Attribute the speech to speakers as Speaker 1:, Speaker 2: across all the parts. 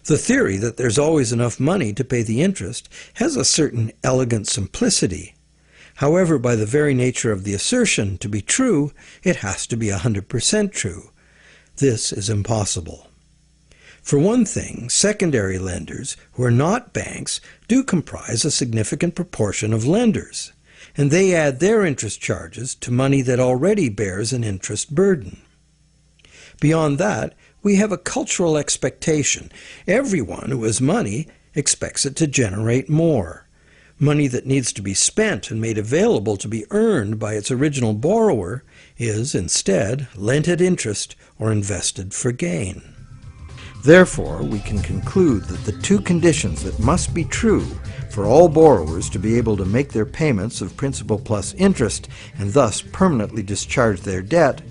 Speaker 1: The theory that there's always enough money to pay the interest has a certain elegant simplicity. However, by the very nature of the assertion to be true, it has to be 100% true. This is impossible. For one thing, secondary lenders, who are not banks, do comprise a significant proportion of lenders, and they add their interest charges to money that already bears an interest burden. Beyond that, we have a cultural expectation. Everyone who has money expects it to generate more. Money that needs to be spent and made available to be earned by its original borrower is, instead, lent at interest or invested for gain. Therefore, we can conclude that the two conditions that must be true for all borrowers to be able to make their payments of principal plus interest and thus permanently discharge their debt,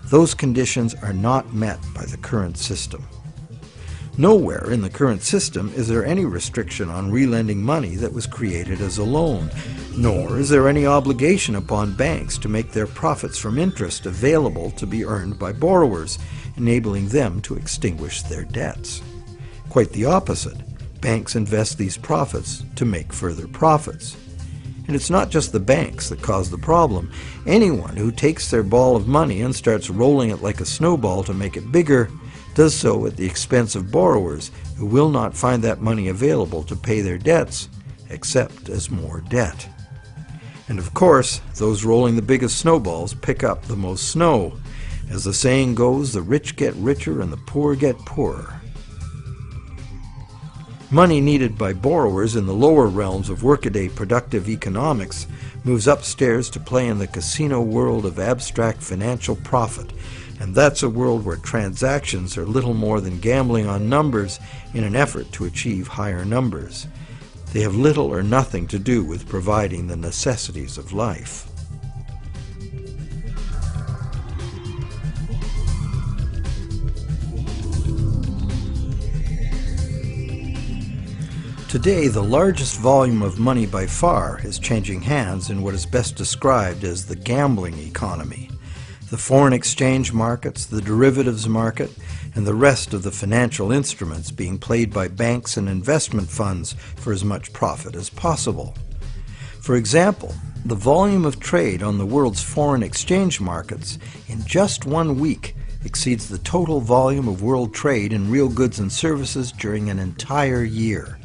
Speaker 1: those conditions are not met by the current system. Nowhere in the current system is there any restriction on relending money that was created as a loan, nor is there any obligation upon banks to make their profits from interest available to be earned by borrowers, enabling them to extinguish their debts. Quite the opposite. Banks invest these profits to make further profits. And it's not just the banks that cause the problem. Anyone who takes their ball of money and starts rolling it like a snowball to make it bigger does so at the expense of borrowers who will not find that money available to pay their debts, except as more debt. And of course, those rolling the biggest snowballs pick up the most snow. As the saying goes, the rich get richer and the poor get poorer. Money needed by borrowers in the lower realms of workaday productive economics moves upstairs to play in the casino world of abstract financial profit, and that's a world where transactions are little more than gambling on numbers in an effort to achieve higher numbers. They have little or nothing to do with providing the necessities of life. Today, the largest volume of money by far is changing hands in what is best described as the gambling economy. The foreign exchange markets, the derivatives market, and the rest of the financial instruments being played by banks and investment funds for as much profit as possible. For example, the volume of trade on the world's foreign exchange markets in just 1 week exceeds the total volume of world trade in real goods and services during an entire year.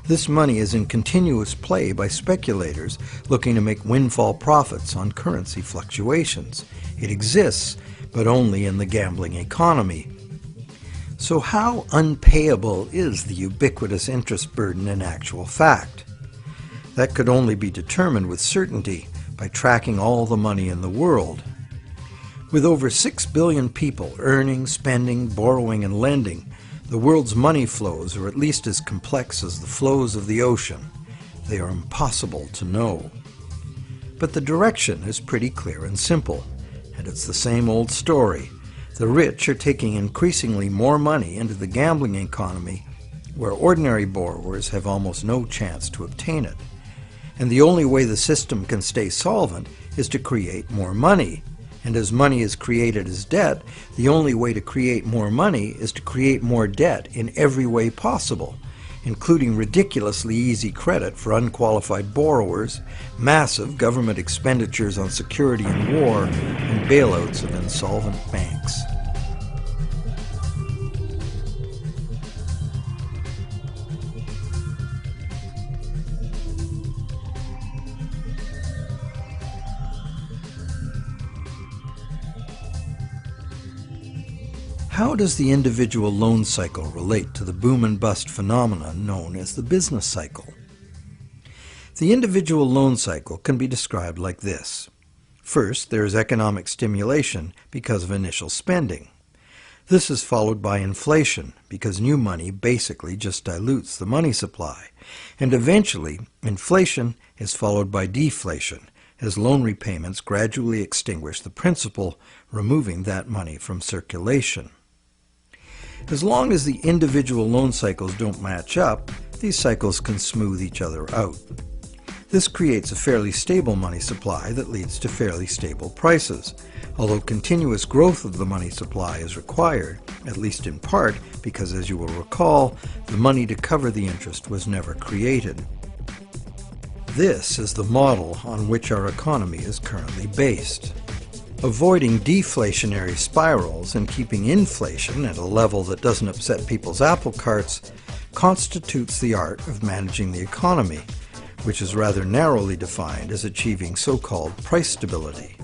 Speaker 1: This money is in continuous play by speculators looking to make windfall profits on currency fluctuations. It exists, but only in the gambling economy. So how unpayable is the ubiquitous interest burden in actual fact? That could only be determined with certainty by tracking all the money in the world. With over 6 billion people earning, spending, borrowing, and lending, the world's money flows are at least as complex as the flows of the ocean. They are impossible to know. But the direction is pretty clear and simple, and it's the same old story. The rich are taking increasingly more money into the gambling economy, where ordinary borrowers have almost no chance to obtain it. And the only way the system can stay solvent is to create more money. And as money is created as debt, the only way to create more money is to create more debt in every way possible, including ridiculously easy credit for unqualified borrowers, massive government expenditures on security and war, and bailouts of insolvent banks. How does the individual loan cycle relate to the boom and bust phenomenon known as the business cycle? The individual loan cycle can be described like this. First, there is economic stimulation because of initial spending. This is followed by inflation because new money basically just dilutes the money supply. And eventually, inflation is followed by deflation as loan repayments gradually extinguish the principal, removing that money from circulation. As long as the individual loan cycles don't match up, these cycles can smooth each other out. This creates a fairly stable money supply that leads to fairly stable prices, although continuous growth of the money supply is required, at least in part because, as you will recall, the money to cover the interest was never created. This is the model on which our economy is currently based. Avoiding deflationary spirals and keeping inflation at a level that doesn't upset people's apple carts constitutes the art of managing the economy, which is rather narrowly defined as achieving so-called price stability.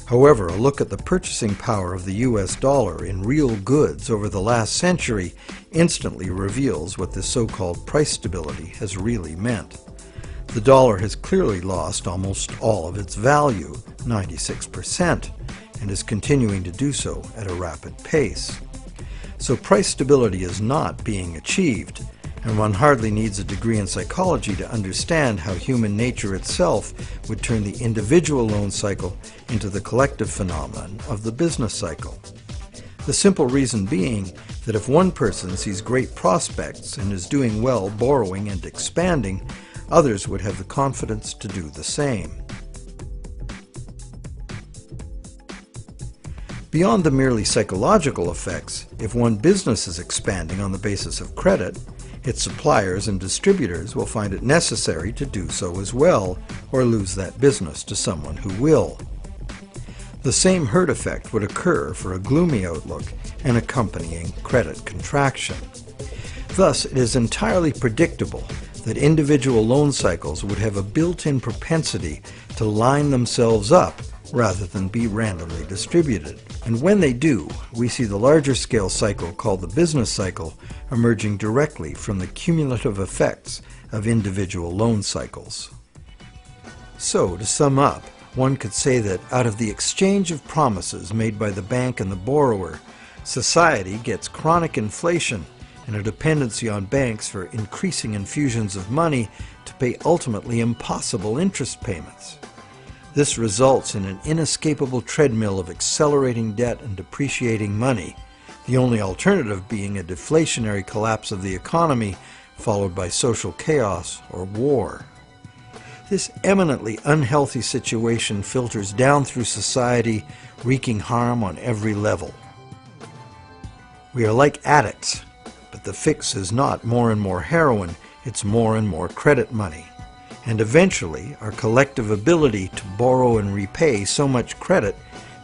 Speaker 1: However, a look at the purchasing power of the US dollar in real goods over the last century instantly reveals what this so-called price stability has really meant. The dollar has clearly lost almost all of its value, 96%, and is continuing to do so at a rapid pace. So price stability is not being achieved, and one hardly needs a degree in psychology to understand how human nature itself would turn the individual loan cycle into the collective phenomenon of the business cycle. The simple reason being that if one person sees great prospects and is doing well borrowing and expanding, others would have the confidence to do the same. Beyond the merely psychological effects, if one business is expanding on the basis of credit, its suppliers and distributors will find it necessary to do so as well, or lose that business to someone who will. The same herd effect would occur for a gloomy outlook and accompanying credit contraction. Thus, it is entirely predictable that individual loan cycles would have a built-in propensity to line themselves up rather than be randomly distributed. And when they do, we see the larger scale cycle called the business cycle emerging directly from the cumulative effects of individual loan cycles. So, to sum up, one could say that out of the exchange of promises made by the bank and the borrower, society gets chronic inflation and a dependency on banks for increasing infusions of money to pay ultimately impossible interest payments. This results in an inescapable treadmill of accelerating debt and depreciating money, the only alternative being a deflationary collapse of the economy followed by social chaos or war. This eminently unhealthy situation filters down through society, wreaking harm on every level. We are like addicts, but the fix is not more and more heroin, it's more and more credit money. And eventually, our collective ability to borrow and repay so much credit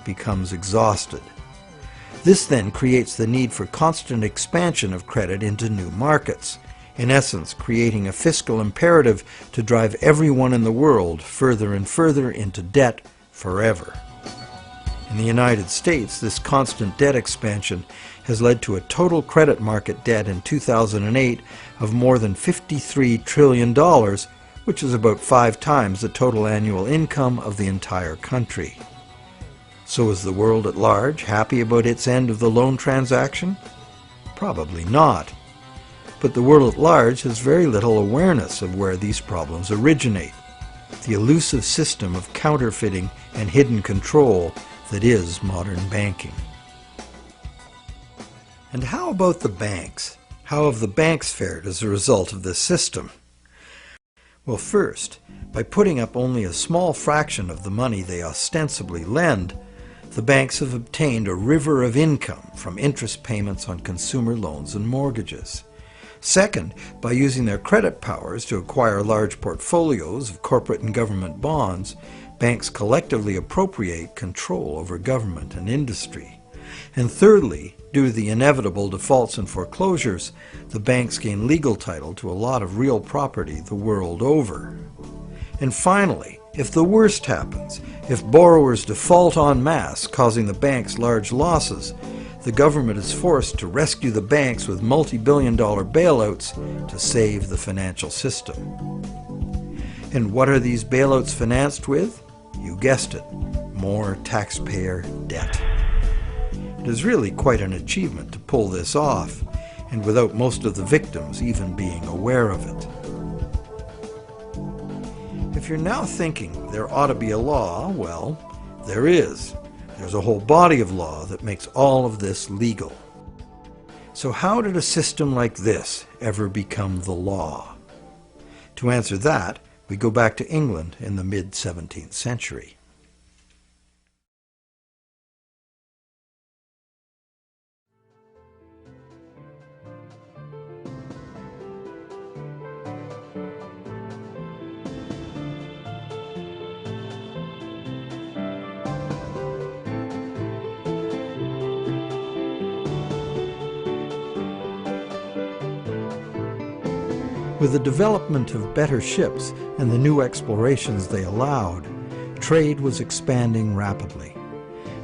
Speaker 1: becomes exhausted. This then creates the need for constant expansion of credit into new markets, in essence creating a fiscal imperative to drive everyone in the world further and further into debt forever. In the United States, this constant debt expansion has led to a total credit market debt in 2008 of more than $53 trillion, which is about 5 times the total annual income of the entire country. So is the world at large happy about its end of the loan transaction? Probably not. But the world at large has very little awareness of where these problems originate, the elusive system of counterfeiting and hidden control that is modern banking. And how about the banks? How have the banks fared as a result of this system? Well, first, by putting up only a small fraction of the money they ostensibly lend, the banks have obtained a river of income from interest payments on consumer loans and mortgages. Second, by using their credit powers to acquire large portfolios of corporate and government bonds, banks collectively appropriate control over government and industry. And thirdly, due to the inevitable defaults and foreclosures, the banks gain legal title to a lot of real property the world over. And finally, if the worst happens, if borrowers default en masse, causing the banks large losses, the government is forced to rescue the banks with multi-billion-dollar bailouts to save the financial system. And what are these bailouts financed with? You guessed it, more taxpayer debt. It is really quite an achievement to pull this off, and without most of the victims even being aware of it. If you're now thinking there ought to be a law, well, there is. There's a whole body of law that makes all of this legal. So how did a system like this ever become the law? To answer that, We go back to England in the mid-17th century. With the development of better ships and the new explorations they allowed, trade was expanding rapidly.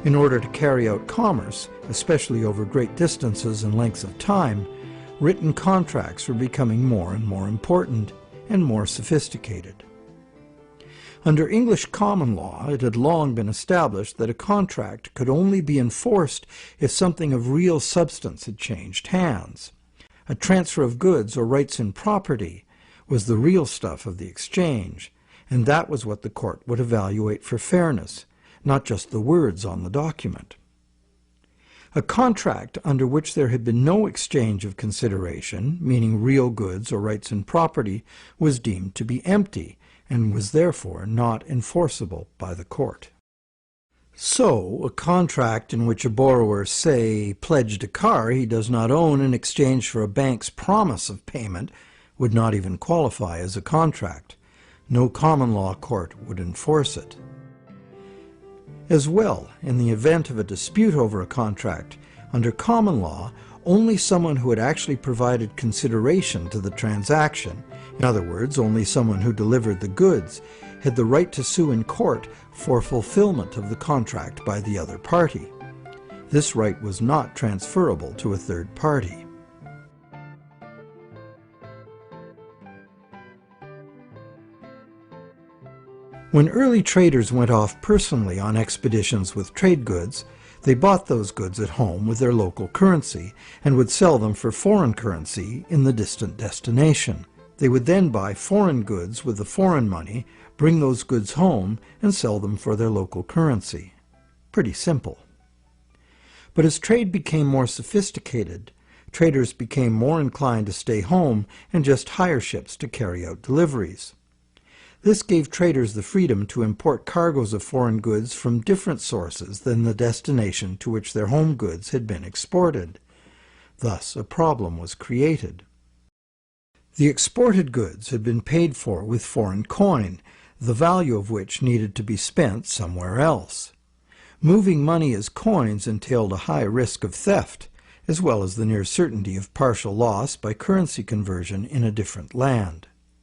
Speaker 1: In order to carry out commerce, especially over great distances and lengths of time, written contracts were becoming more and more important and more sophisticated. Under English common law, it had long been established that a contract could only be enforced if something of real substance had changed hands. A transfer of goods or rights in property was the real stuff of the exchange, and that was what the court would evaluate for fairness, not just the words on the document. A contract under which there had been no exchange of consideration, meaning real goods or rights in property, was deemed to be empty and was therefore not enforceable by the court. So, a contract in which a borrower, say, pledged a car he does not own in exchange for a bank's promise of payment would not even qualify as a contract. No common law court would enforce it. As well, in the event of a dispute over a contract, under common law, only someone who had actually provided consideration to the transaction, in other words, only someone who delivered the goods, had the right to sue in court for fulfillment of the contract by the other party. This right was not transferable to a third party. When early traders went off personally on expeditions with trade goods, they bought those goods at home with their local currency and would sell them for foreign currency in the distant destination. They would then buy foreign goods with the foreign money, bring those goods home, and sell them for their local currency. Pretty simple. But as trade became more sophisticated, traders became more inclined to stay home and just hire ships to carry out deliveries. This gave traders the freedom to import cargoes of foreign goods from different sources than the destination to which their home goods had been exported. Thus, a problem was created. The exported goods had been paid for with foreign coin, the value of which needed to be spent somewhere else. Moving money as coins entailed a high risk of theft, as well as the near certainty of partial loss by currency conversion in a different land.